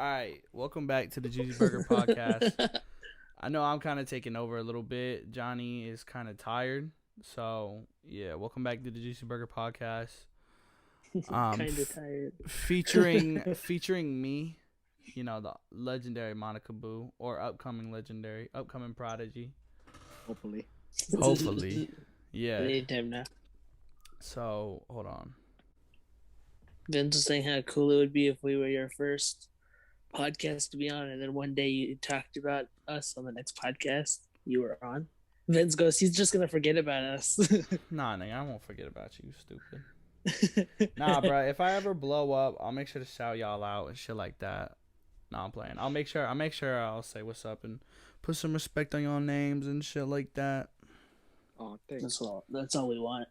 right, welcome back to the Juicy Burger Podcast. I know I'm kind of taking over a little bit. Johnny is kind of tired, so yeah, welcome back to the Juicy Burger Podcast. Kind of tired. Featuring me, the legendary MONIIKA BUU, or upcoming prodigy. Hopefully. Hopefully, yeah. Anytime now. So hold on. Vince was saying how cool it would be if we were your first podcast to be on, and then one day you talked about us on the next podcast you were on. Vince goes, he's just gonna forget about us. Nah, nigga, I won't forget about you, stupid. Nah, bro. If I ever blow up, I'll make sure to shout y'all out and shit like that. Nah, I'm playing. I'll make sure I'll say what's up and put some respect on y'all names and shit like that. Oh, thanks. That's all we want.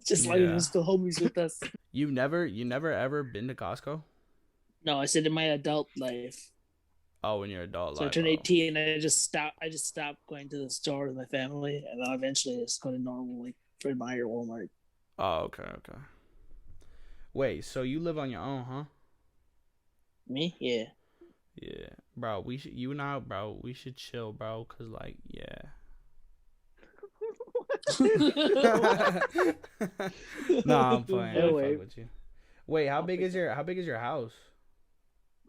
Just like you're still homies with us. You never ever been to Costco? No, I said in my adult life. Oh, in your adult life. So I turned 18 and I just stopped going to the store with my family, and then eventually I just go to normal like Fred Meyer, Walmart. Oh, okay. Wait, so you live on your own, huh? Me? Yeah. Yeah, bro. You and I, bro. We should chill, bro. Cause like, yeah. Nah, I'm playing. No I way. fuck with you. Wait, how big is your house?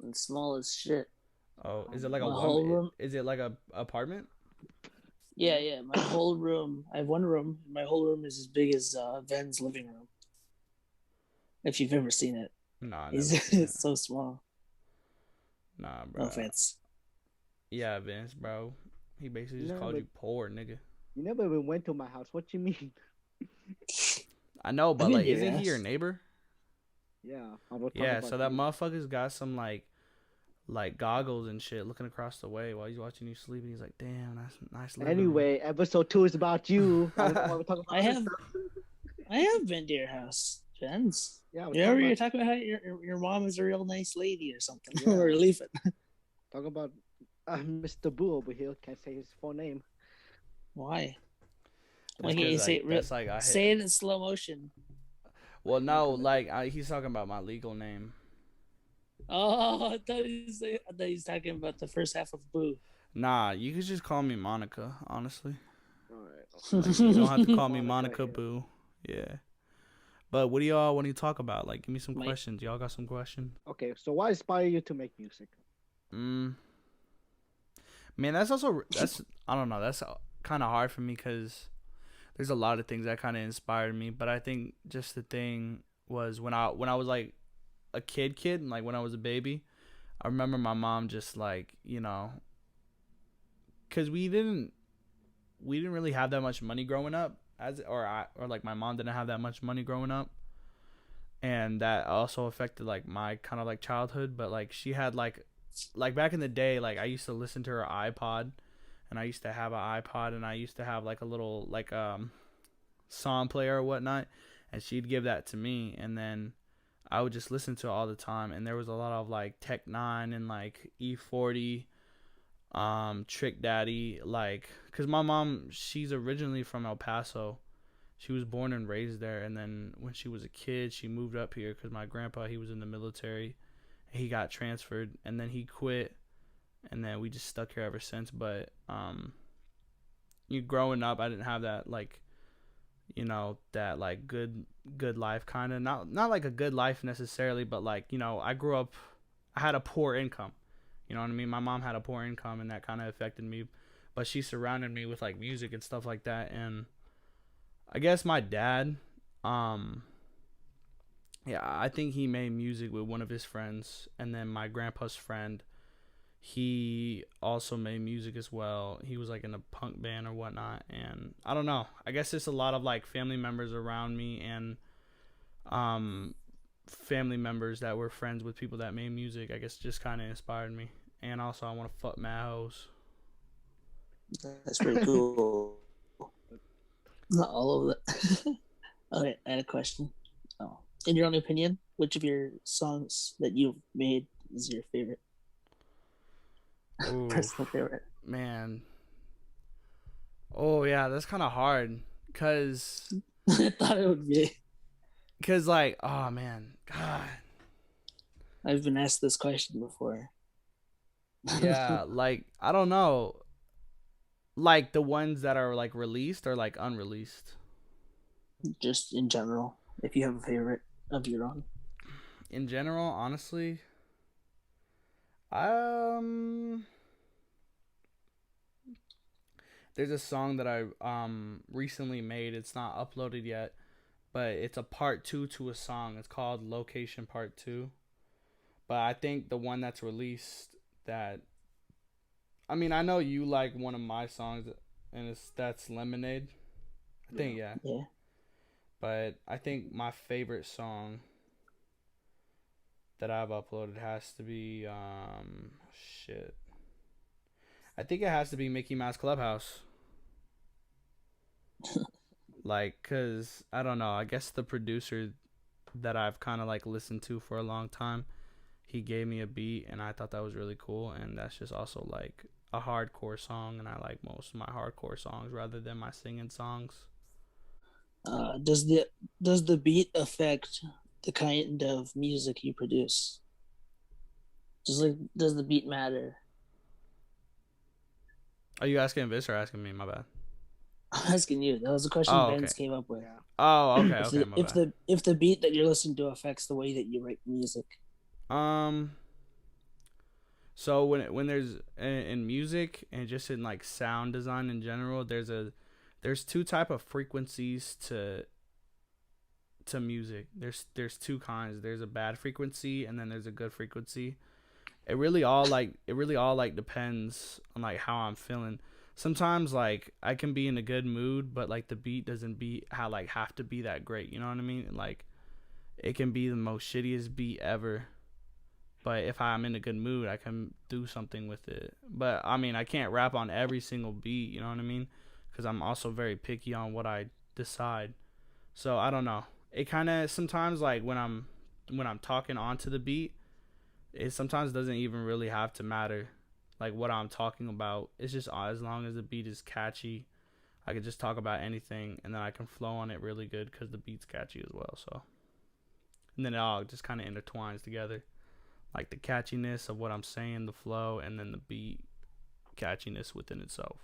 It's small as shit. Oh, is it like My whole room? Is it like a apartment? Yeah. My whole room. I have one room. My whole room is as big as Ven's living room. If you've ever seen it. Nah, it's so small. Nah, bro. No offense. Yeah, Vince, bro. He basically just called you poor, nigga. You never even went to my house. What you mean? I know, but like, isn't he your neighbor? Yeah. Yeah, so that motherfucker's got some like goggles and shit looking across the way while he's watching you sleep, and he's like, damn, that's nice. Anyway, episode 2 is about you. I have been to your house, Jens. Yeah, you're talking about how your mom is a real nice lady or something. Yeah. Or leave it. Talk about Mr. Boo over here. Can't say his full name. Why? Why can't you say it? Say it in slow motion. Well, no, like he's talking about my legal name. Oh, I thought he was talking about the first half of Boo. Nah, you could just call me MONIIKA, honestly. Alright. Like, you don't have to call me MONIIKA BUU. Yeah. But what do y'all want to talk about? Like, give me some questions. Y'all got some questions? Okay, so what inspired you to make music? Man, that's I don't know. That's kind of hard for me because there's a lot of things that kind of inspired me. But I think just the thing was when I was like a kid, like when I was a baby, I remember my mom just like, because we didn't really have that much money growing up, or like my mom didn't have that much money growing up, and that also affected like my kind of like childhood. But like she had like back in the day, like I used to listen to her iPod, and I used to have an iPod, and I used to have like a little like song player or whatnot, and she'd give that to me, and then I would just listen to it all the time. And there was a lot of like Tech Nine and like E40, Trick Daddy, like, cause my mom, she's originally from El Paso. She was born and raised there, and then when she was a kid, she moved up here because my grandpa, he was in the military. He got transferred, and then he quit, and then we just stuck here ever since. But growing up, I didn't have that like, that like good life, kind of not like a good life necessarily, but like, I grew up, I had a poor income. You know what I mean? My mom had a poor income, and that kind of affected me. But she surrounded me with like music and stuff like that. And I guess my dad, I think he made music with one of his friends. And then my grandpa's friend, he also made music as well. He was like in a punk band or whatnot. And I don't know. I guess it's a lot of like family members around me, and family members that were friends with people that made music, I guess, just kind of inspired me. And also, I want to fuck mad hoes. That's pretty cool. Not all of it. Okay, I had a question. Oh, in your own opinion, which of your songs that you've made is your favorite? Personal favorite. Man. Oh, yeah, that's kind of hard. Because I thought it would be. Because, like, oh, man. God. I've been asked this question before. Yeah, like I don't know, like the ones that are like released or like unreleased. Just in general, if you have a favorite of your own. In general, honestly, um, there's a song that I recently made. It's not uploaded yet, but it's a part two to a song. It's called Location Part Two. But I think the one that's released that I mean I know you like one of my songs, and that's Lemonade. I think yeah. Yeah. But I think my favorite song that I've uploaded has to be shit. I think it has to be Mickey Mouse Clubhouse. Like, cause I don't know. I guess the producer that I've kind of like listened to for a long time, he gave me a beat, and I thought that was really cool. And that's just also like a hardcore song, and I like most of my hardcore songs rather than my singing songs. Does the beat affect the kind of music you produce? Does the beat matter? Are you asking this or asking me? My bad. I'm asking you. That was a question Oh, Ben's okay. came up with. Yeah. Oh, okay, If okay, the my if bad. the beat that you're listening to affects the way that you write music. Um, so when there's in music and just in like sound design in general, there's two type of frequencies to music. There's two kinds. There's a bad frequency and then there's a good frequency. It really all depends on like how I'm feeling. Sometimes like I can be in a good mood, but like the beat doesn't be how like have to be that great. You know what I mean? Like it can be the most shittiest beat ever, but if I'm in a good mood, I can do something with it. But I mean, I can't rap on every single beat. You know what I mean? Because I'm also very picky on what I decide. So I don't know. It kind of sometimes like when I'm talking onto the beat, it sometimes doesn't even really have to matter like what I'm talking about. It's just as long as the beat is catchy, I can just talk about anything and then I can flow on it really good because the beat's catchy as well. So and then it all just kind of intertwines together, like the catchiness of what I'm saying, the flow, and then the beat catchiness within itself.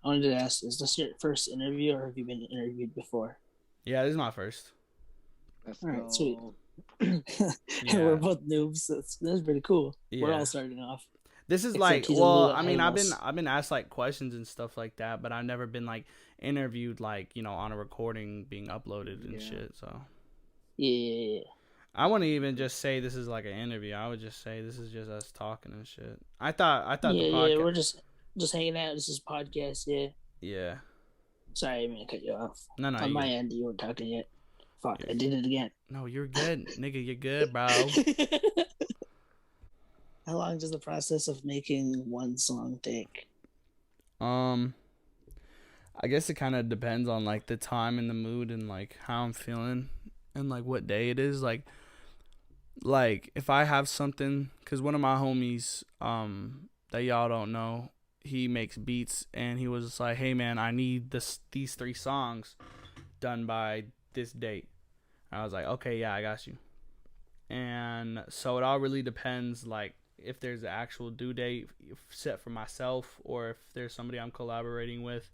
I wanted to ask: is this your first interview, or have you been interviewed before? Yeah, this is my first. Let's All right, go. sweet. And Yeah. we're both noobs. So that's pretty cool. We're Yeah. all starting off. This is Except like, he's a well, little I ahead mean, of I've been us. I've been asked like questions and stuff like that, but I've never been like interviewed like on a recording being uploaded and Yeah. shit. So Yeah. I wouldn't even just say this is like an interview. I would just say this is just us talking and shit. I thought the Yeah. podcast. We're just hanging out. This is podcast. Yeah. Yeah. Sorry, I didn't cut you off. No, On you my good. end, you weren't talking yet. Fuck, You're, I did it again. no, you're good, nigga. You're good, bro. How long does the process of making one song take? Um, I guess it kind of depends on like the time and the mood and like how I'm feeling and like what day it is. Like if I have something, cause one of my homies, that y'all don't know, he makes beats and he was just like, hey man, I need these 3 songs done by this date. I was like, okay, yeah, I got you. And so it all really depends, like if there's an actual due date set for myself or if there's somebody I'm collaborating with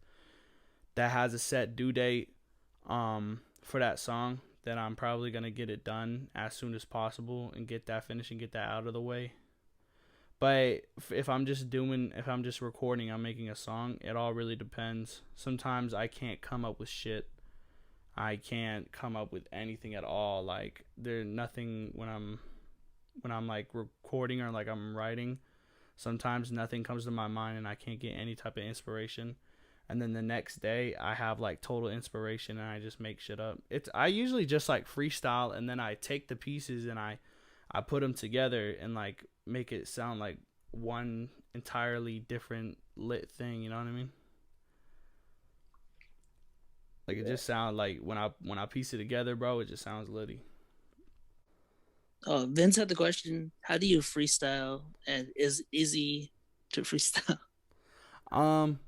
that has a set due date for that song, then I'm probably gonna get it done as soon as possible and get that finished and get that out of the way. But if I'm just recording, I'm making a song, it all really depends. Sometimes I can't come up with shit. I can't come up with anything at all. Like there's nothing when I'm like recording or like I'm writing. Sometimes nothing comes to my mind and I can't get any type of inspiration. And then the next day I have like total inspiration and I just make shit up. I usually just like freestyle and then I take the pieces and I put them together and like make it sound like one entirely different lit thing, you know what I mean? Like it just sounds like when I piece it together, bro, it just sounds litty. Oh, Vince had the question: how do you freestyle? And is easy to freestyle? Um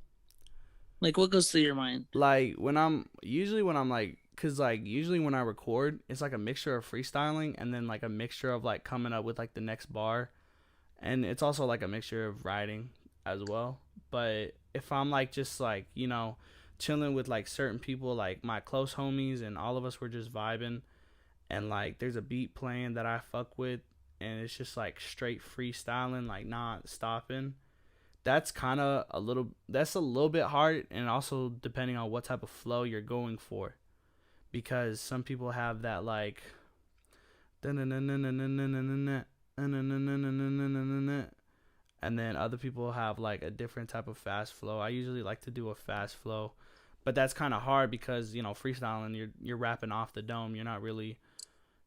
Like, what goes through your mind? like when I'm like, cause like usually when I record, it's like a mixture of freestyling and then like a mixture of like coming up with like the next bar and it's also like a mixture of writing as well. But if I'm like just like, chilling with like certain people, like my close homies, and all of us were just vibing, and like there's a beat playing that I fuck with, and it's just like straight freestyling, like not stopping. That's kind of that's a little bit hard, and also depending on what type of flow you're going for, because some people have that like and then other people have like a different type of fast flow. I usually like to do a fast flow, but that's kind of hard because freestyling, you're rapping off the dome. You're not really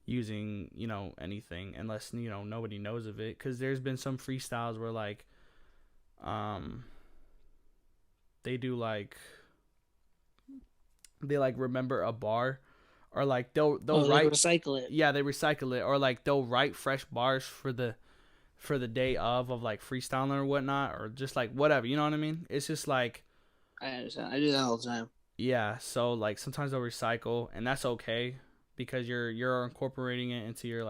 using anything unless nobody knows of it. Because there's been some freestyles where like they do like they like remember a bar, or like they'll write, recycle it. Yeah, they recycle it, or like they'll write fresh bars for the day of like freestyling or whatnot, or just like whatever, you know what I mean? It's just like, I understand. I do that all the time. yeah, so like sometimes they'll recycle, and that's okay because you're incorporating it into your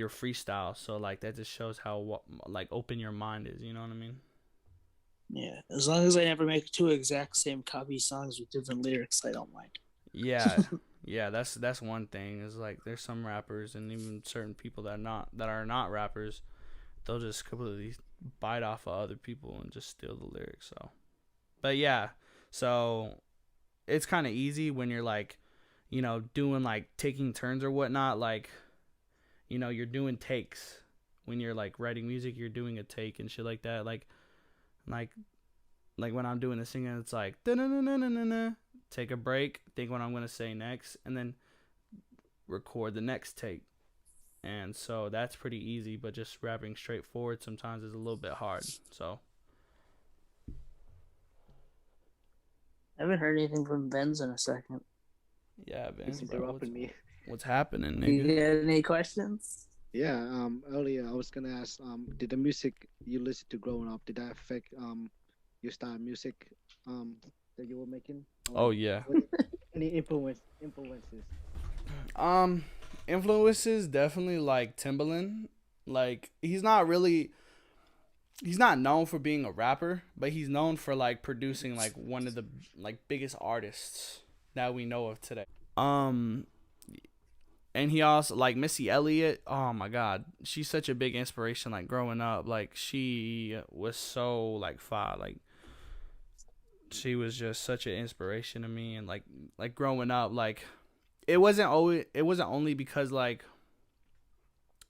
freestyle. So like that just shows how like open your mind is, you know what I mean? Yeah, as long as I never make two exact same copy songs with different lyrics, I don't mind. Yeah. Yeah, that's one thing. Is like there's some rappers and even certain people that are not rappers, they'll just completely bite off of other people and just steal the lyrics. So, but yeah, so it's kind of easy when you're like, doing like taking turns or whatnot. Like, you're doing takes when you're like writing music. You're doing a take and shit like that. Like when I'm doing the singing, it's like da-na-na-na-na-na. Take a break, think what I'm gonna say next, and then record the next take. And so that's pretty easy, but just rapping straightforward sometimes is a little bit hard. So I haven't heard anything from Benz in a second. yeah, Ben, He's interrupting me. What's happening, You nigga? got any questions? Yeah. Earlier I was gonna ask. Did the music you listened to growing up, did that affect your style of music that you were making? Oh yeah. Any influences? Influences definitely like Timbaland. Like he's not known for being a rapper, but he's known for like producing like one of the like biggest artists that we know of today. And he also like Missy Elliott. Oh my God, she's such a big inspiration. Like growing up, like she was so like fire. Like she was just such an inspiration to me. And like growing up, like it wasn't only because like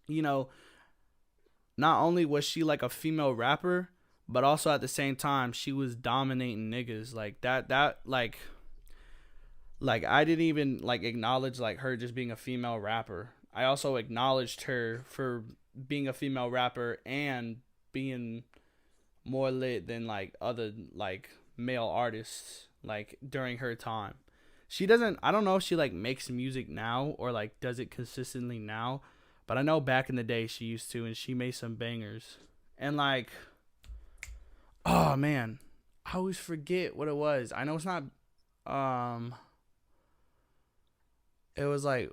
not only was she like a female rapper, but also at the same time she was dominating niggas like that like I didn't even like acknowledge like her just being a female rapper. I also acknowledged her for being a female rapper and being more lit than like other like male artists like during her time. I don't know if she like makes music now or like does it consistently now, but I know back in the day she used to, and she made some bangers. And like, oh man, I always forget what it was. I know it's not it was like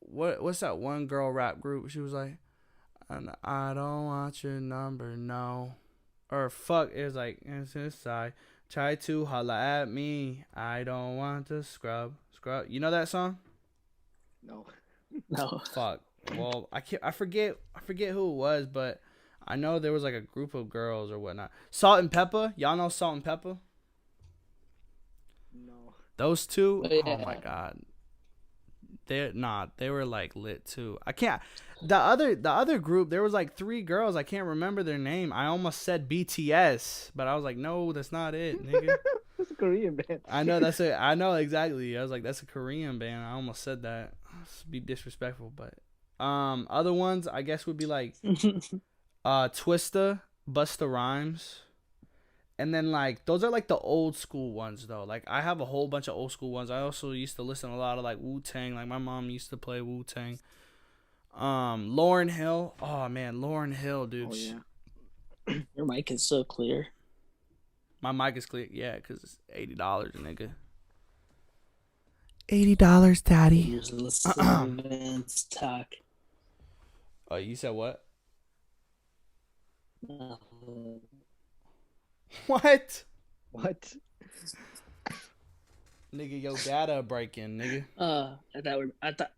what's that one girl rap group? She was like, and I don't want your number, no. Or fuck, it was like it's inside. Try to holla at me. I don't want to scrub. You know that song? No. No. Fuck. Well, I forget who it was, but I know there was like a group of girls or whatnot. Salt and Pepper. Y'all know Salt and Pepper? No. Those two? Oh, yeah. Oh my God. They were like lit too. I can't. The other group, there was like 3 girls. I can't remember their name. I almost said BTS, but I was like, no, that's not it, nigga. It's a Korean band. I know that's it. I know exactly. I was like, that's a Korean band. I almost said that. Be disrespectful, but other ones I guess would be like Twista, Busta Rhymes. And then like those are like the old school ones though. Like I have a whole bunch of old school ones. I also used to listen to a lot of like Wu-Tang. Like my mom used to play Wu-Tang. Lauryn Hill. Oh man, Lauryn Hill, dude. Oh yeah. Your mic is so clear. My mic is clear. Yeah, because it's $80, nigga. $80, daddy. Here's Vince talk. Oh, you said what? What? What? Nigga, your data breaking, nigga. I thought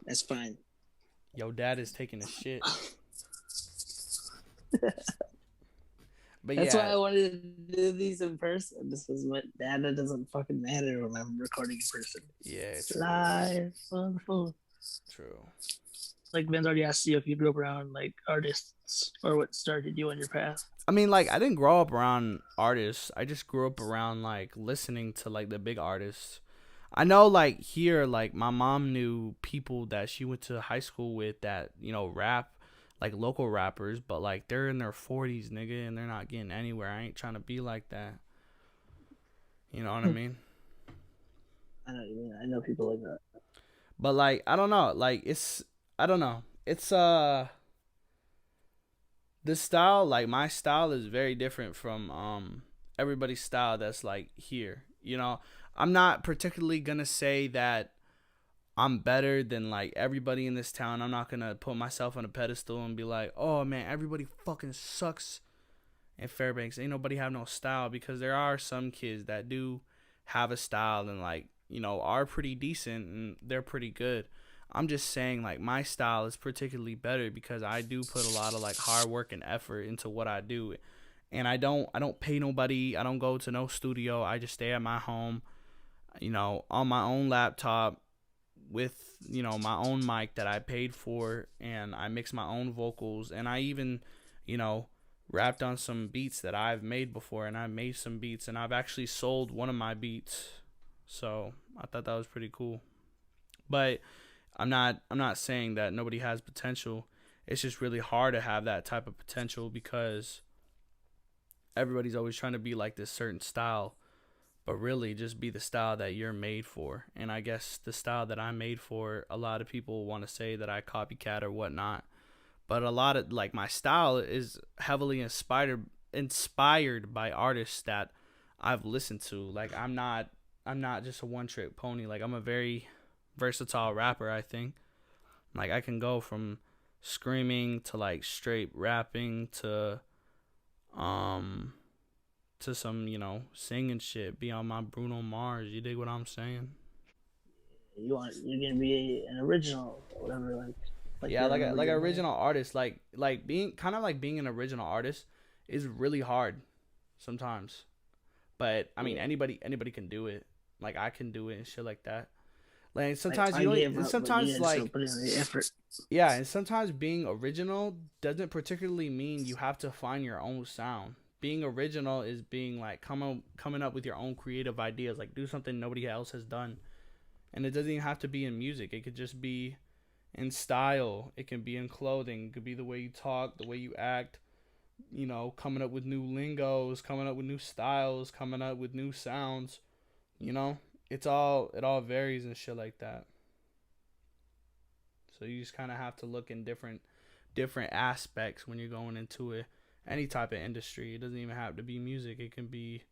that's fine. Your dad is taking a shit. But That's why yeah, I wanted to do these in person. This is what data doesn't fucking matter when I'm recording in person. yeah, It's true. live on the phone. True. Like Ben's already asked you if you grew up around like artists or what started you on your path. I mean, like, I didn't grow up around artists. I just grew up around, like, listening to, like, the big artists. I know, like, here, like, my mom knew people that she went to high school with that, you know, rap, like, local rappers, but, like, they're in their 40s, nigga, and they're not getting anywhere. I ain't trying to be like that. You know what I mean? I know what you mean. I know people like that. But, like, I don't know. Like, I don't know. It's, this style, like my style is very different from everybody's style that's like here. You know, I'm not particularly gonna say that I'm better than like everybody in this town. I'm not gonna put myself on a pedestal and be like, oh man, everybody fucking sucks in Fairbanks. Ain't nobody have no style, because there are some kids that do have a style and like, you know, are pretty decent and they're pretty good. I'm just saying, like, my style is particularly better because I do put a lot of like hard work and effort into what I do, and I don't pay nobody. I don't go to no studio. I just stay at my home, you know, on my own laptop with, you know, my own mic that I paid for, and I mix my own vocals, and I even, you know, rapped on some beats that I've made before, and I made some beats, and I've actually sold one of my beats, so I thought that was pretty cool. But I'm not saying that nobody has potential. It's just really hard to have that type of potential because everybody's always trying to be like this certain style, but really just be the style that you're made for. And I guess the style that I'm made for, a lot of people want to say that I copycat or whatnot, but a lot of like my style is heavily inspired by artists that I've listened to. Like I'm not just a one trick pony. Like I'm a very versatile rapper, I think. Like I can go from screaming to like straight rapping to some, you know, singing shit, be on my Bruno Mars. You dig what I'm saying? You're gonna be an original or whatever, like Yeah, like an original. original artist, like being kind of like being an original artist is really hard sometimes. But I mean, anybody can do it. Like I can do it and shit like that. Like sometimes like, you don't. I gave And up, sometimes but you like still put in the effort. yeah, and sometimes being original doesn't particularly mean you have to find your own sound. Being original is being like coming up with your own creative ideas, like do something nobody else has done. And it doesn't even have to be in music. It could just be in style. It can be in clothing. It could be the way you talk, the way you act, you know, coming up with new lingos, coming up with new styles, coming up with new sounds, you know? It all varies and shit like that. So you just kind of have to look in different aspects when you're going into any type of industry. It doesn't even have to be music. It can be,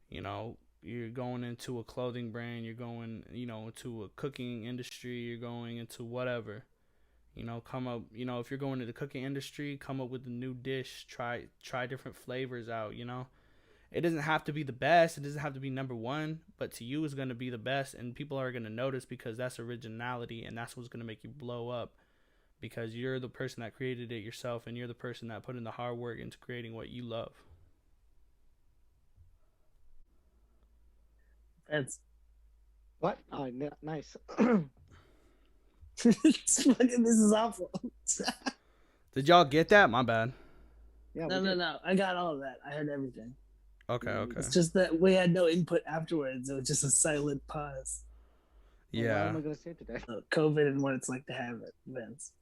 you know, you're going into a clothing brand, you're going, you know, into a cooking industry, you're going into whatever. You know, come up, you know, if you're going to the cooking industry, come up with a new dish, try different flavors out, you know. It doesn't have to be the best, it doesn't have to be number one, but to you it's going to be the best, and people are going to notice because that's originality, and that's what's going to make you blow up, because you're the person that created it yourself, and you're the person that put in the hard work into creating what you love. That's What? Oh, nice. this is awful. Did y'all get that? My bad. Yeah. No. I got all of that. I heard everything. Okay. It's just that we had no input afterwards. It was just a silent pause. What Yeah. am I gonna say today? COVID and what it's like to have it, Vince.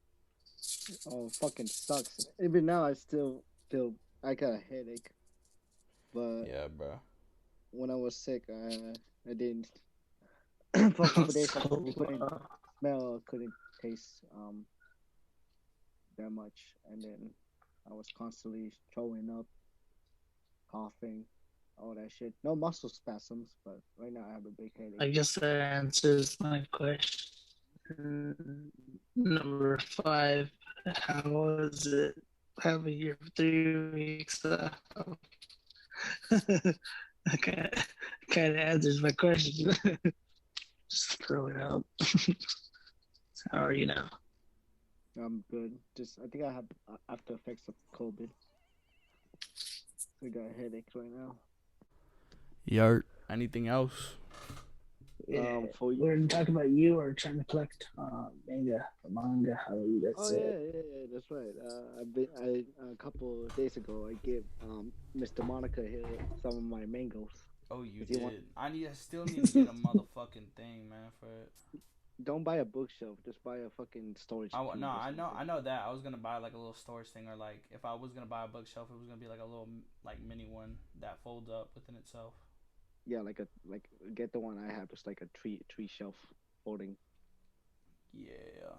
Oh, fucking sucks. Even now, I still feel I got a headache. But Yeah, bro. when I was sick, I didn't. For a couple days, I couldn't smell, couldn't taste that much, and then I was constantly throwing up, coughing, all that shit. No muscle spasms, but right now I have a big headache. I guess that answers my question. Number 5, how was it have a year for 3 weeks. That kind of answers my question. Just throw it out. How are you now? I'm good. Just I think I have after effects of COVID. I got a headache right now. Yurt. Anything else? Yeah, For you. we're talking about you or trying to collect manga. How do you guys Oh say yeah, it? yeah, that's right. A couple of days ago I gave Mr. Monica here some of my mangoes. Oh, you If you want, did. I still need to get a motherfucking thing, man. For it. don't buy a bookshelf. Just buy a fucking storage cube. No, or I know, something. I know that. I was gonna buy like a little storage thing, or like if I was gonna buy a bookshelf, it was gonna be like a little like mini one that folds up within itself. Yeah, like get the one I have. It's like a tree shelf folding. Yeah.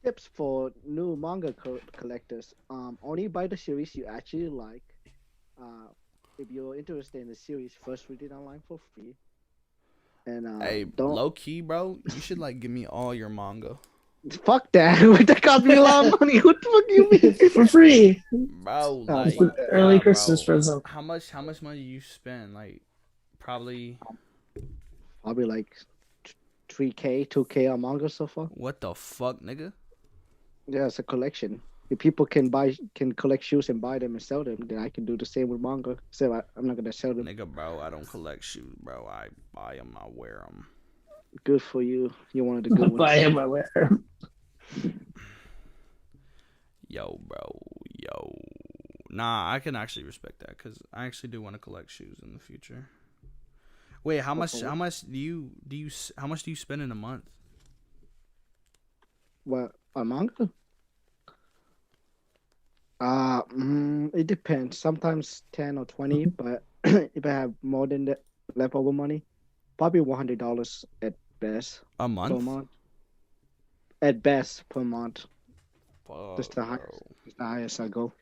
Tips for new manga collectors. Only buy the series you actually like. If you're interested in the series, first read it online for free. And Hey, don't low key, bro. You should like give me all your manga, fuck that. That cost me a lot of money. What the fuck you mean? For free. bro. Oh, Like, fuck Early nah, Christmas bro. present. How much money you spend? Like, probably. Probably like 3K, 2K on manga so far. What the fuck, nigga? Yeah, it's a collection. If people can collect shoes and buy them and sell them, then I can do the same with manga. So I'm not gonna sell them. Nigga, bro. I don't collect shoes, bro. I buy them. I wear them. Good for you. You're one of the good Buy ones. him, I wear. Yo, bro. Yo. Nah, I can actually respect that because I actually do want to collect shoes in the future. Wait, how much do you spend in a month? What on manga? It depends. Sometimes 10 or 20, but if I have more than that leftover money, probably $100 at best A per month? month. At best per month. Fuck, That's the highest. bro. That's the highest I go.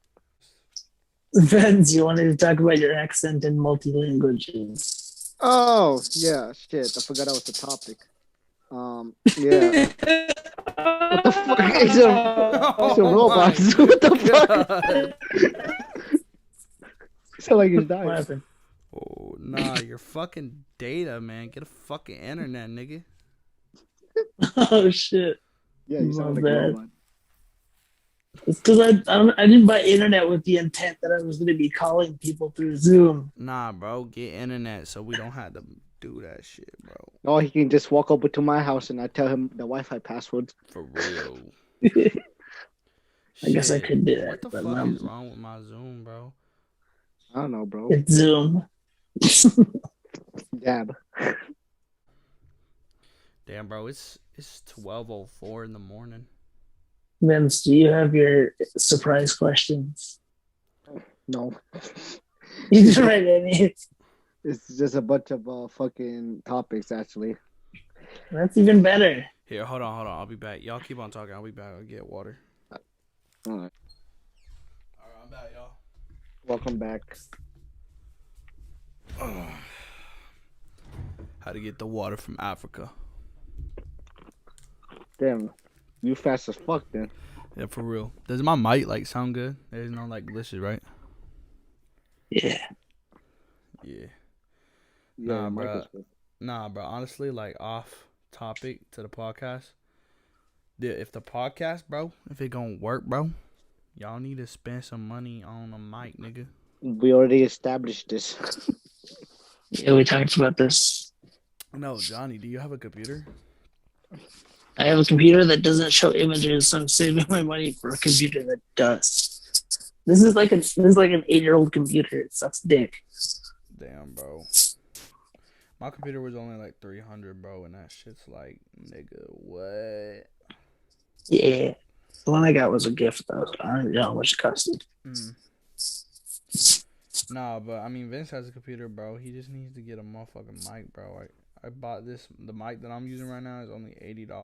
Vince, you wanted to talk about your accent in multi languages. Oh yeah, shit. I forgot that was the topic. Yeah. What the fuck? It's a robot. What the fuck? Sound like he's What dying. happened? Oh, nah, your fucking data, man. Get a fucking internet, nigga. Oh shit! Yeah, you sound My like a bad. robot. It's because I didn't buy internet with the intent that I was going to be calling people through Zoom. Nah, bro, get internet so we don't have to do that shit, bro. Or he can just walk over to my house and I tell him the Wi-Fi password. For real. I guess I Shit. could do that. What the but fuck is wrong with my Zoom, bro? I don't know, bro. It's Zoom. Dab. Damn, bro, it's 12:04 in the morning. Vince, do you have your surprise questions? No. You didn't write any. It's just a bunch of fucking topics, actually. That's even better. Here, hold on. I'll be back. Y'all keep on talking. I'll be back. I'll get water. All right. Alright, I'm back, y'all. Welcome back. How to get the water from Africa. Damn. You fast as fuck, then. Yeah, for real. Does my mic like sound good? There's no like glitches, right? Yeah. Yeah, Nah, Mike bruh. is good. Nah, bro. Honestly, like off topic to the podcast. If the podcast, bro, if it gonna work, bro, y'all need to spend some money on a mic, nigga. We already established this. Yeah, we talked about this. No, Johnny, do you have a computer? I have a computer that doesn't show images, so I'm saving my money for a computer that does. This is like an 8-year-old computer. It sucks dick. Damn, bro. My computer was only like $300, bro, and that shit's like, nigga, what? Yeah. The one I got was a gift though. So I don't even know how much it costed. Nah, but I mean, Vince has a computer, bro. He just needs to get a motherfucking mic, bro. I bought the mic that I'm using right now is only $80.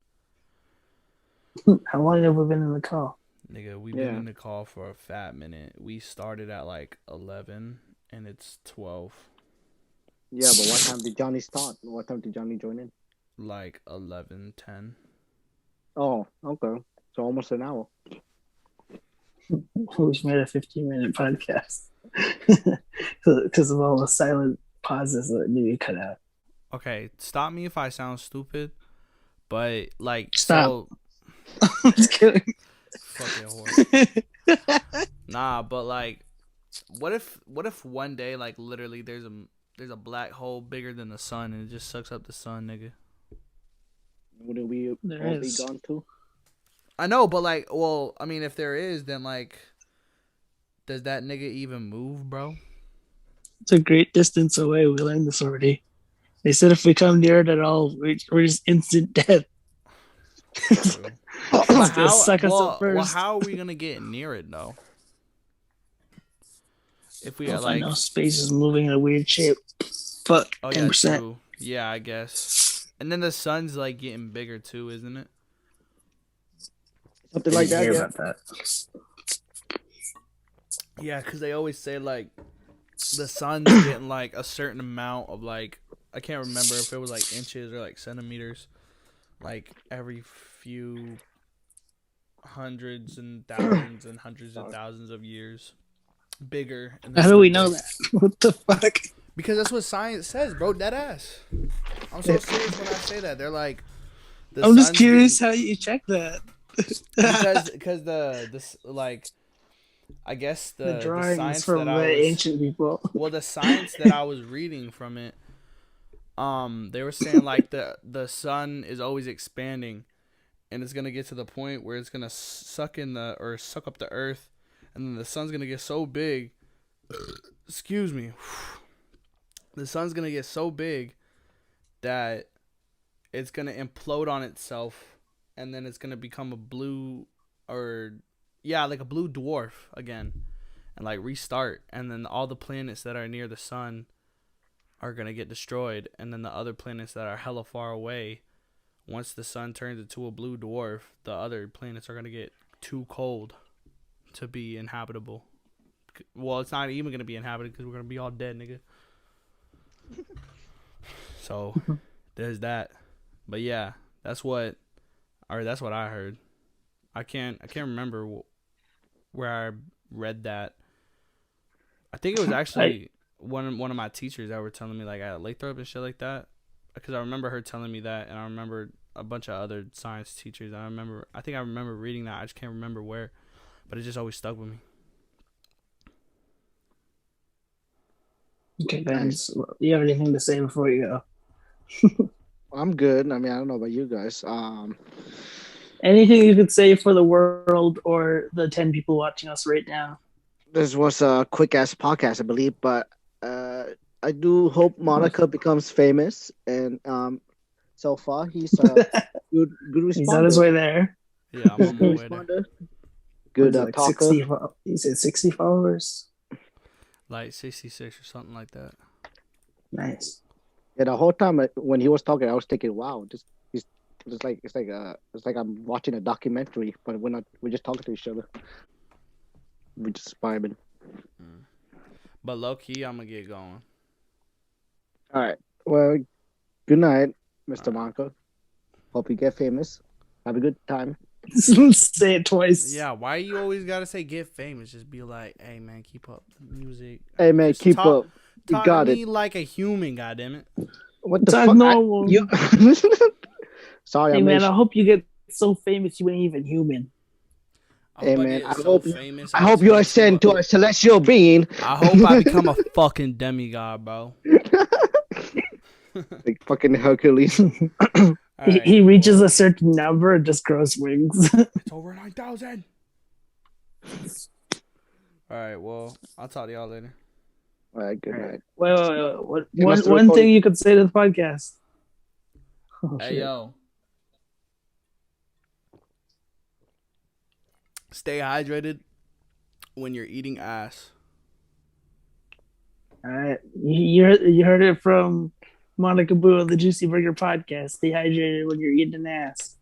How long have we been in the call? Nigga, we've been in the call for a fat minute. We started at like 11 and it's 12. Yeah, but what time did Johnny start? What time did Johnny join in? Like 11:10. Oh, okay. So almost an hour. We made a 15-minute podcast because of all the silent pauses that need to be cut out. Okay, stop me if I sound stupid, but like, Stop. so I'm just kidding. fucking horse. Nah, but like, what if one day, like, literally there's a black hole bigger than the sun and it just sucks up the sun, nigga? Wouldn't we There all be is. gone too? I know, but like, well, I mean, if there is, then like, does that nigga even move, bro? It's a great distance away. We learned this already. They said if we come near it at all, we're just instant death. True. It's gonna suck us up Well, first. how are we gonna get near it though? If we If are I like, know space is moving in a weird shape. Fuck, oh yeah, 10%. true. Yeah, I guess. And then the sun's like getting bigger too, isn't it? Something like Didn't that, hear yeah. about that. Yeah, because they always say like the sun's getting like a certain amount of like, I can't remember if it was like inches or like centimeters, like every few hundreds and hundreds of thousands of years bigger. And then How do we one know day- that? What the fuck? Because that's what science says, bro. Dead ass. I'm so serious when I say that. They're like, the I'm just sun's curious getting- how you check that. because this like, I guess the the drawings science from that the I was ancient people. well, the science that I was reading from it, they were saying like the sun is always expanding, and it's gonna get to the point where it's gonna suck up the earth, and then the sun's gonna get so big. Excuse me. The sun's gonna get so big that it's gonna implode on itself, and then it's gonna become a blue, like a blue dwarf again, and like restart, and then all the planets that are near the sun are gonna get destroyed, and then the other planets that are hella far away, once the sun turns into a blue dwarf, the other planets are gonna get too cold to be inhabitable. Well, it's not even gonna be inhabited because we're gonna be all dead, nigga. So there's that. But yeah, that's what I heard. I can't remember where I read that. I think it was actually one of my teachers that were telling me, like, at Lathrop and shit like that, because I remember her telling me that, and I remember a bunch of other science teachers. I think I remember reading that. I just can't remember where, but it just always stuck with me. Okay, guys, you have anything to say before you go? I'm good. I mean, I don't know about you guys. Anything you could say for the world or the 10 people watching us right now? This was a quick ass podcast, I believe, but I do hope MONIIKA becomes famous, and so far he's a good responder. He's on his way there. Yeah, I'm on my Good way there. responder. Good Like talker. 60, you said 60 followers? Like 66 or something like that. Nice. Yeah, the whole time when he was talking, I was thinking, "Wow, it's like I'm watching a documentary, but we're not. We're just talking to each other. We're just vibing." But low key, I'm gonna get going. All right. Well, good night, Mr. MONIIKA. Hope you get famous. Have a good time. Say it twice. Yeah, why you always gotta say get famous? Just be like, hey man, keep up the music. Hey man, Just keep talk, up. You Talk got to it. me like a human, goddammit. What the Talk fuck? normal. Sorry, Hey I man, made I hope you get so famous you ain't even human. Hey, hope man, get I so hope- famous, I hope you are sent to a celestial being. I hope I become a fucking demigod, bro. Like fucking Hercules. He reaches a certain number and just grows wings. It's over 9,000. All right, well, I'll talk to y'all later. All right, good night. Wait. You must One record- thing you could say to the podcast. Oh, Hey shit. yo, stay hydrated when you're eating ass. All right. You heard it from MONIIKA BUU of the Juicy Burger podcast. Stay hydrated when you're eating an ass.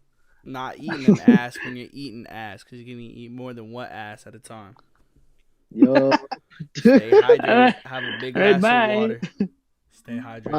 Not eating an ass when you're eating ass, because you're gonna eat more than one ass at a time. Yo. Stay hydrated. Have a big All right, glass bye. of water. Stay hydrated.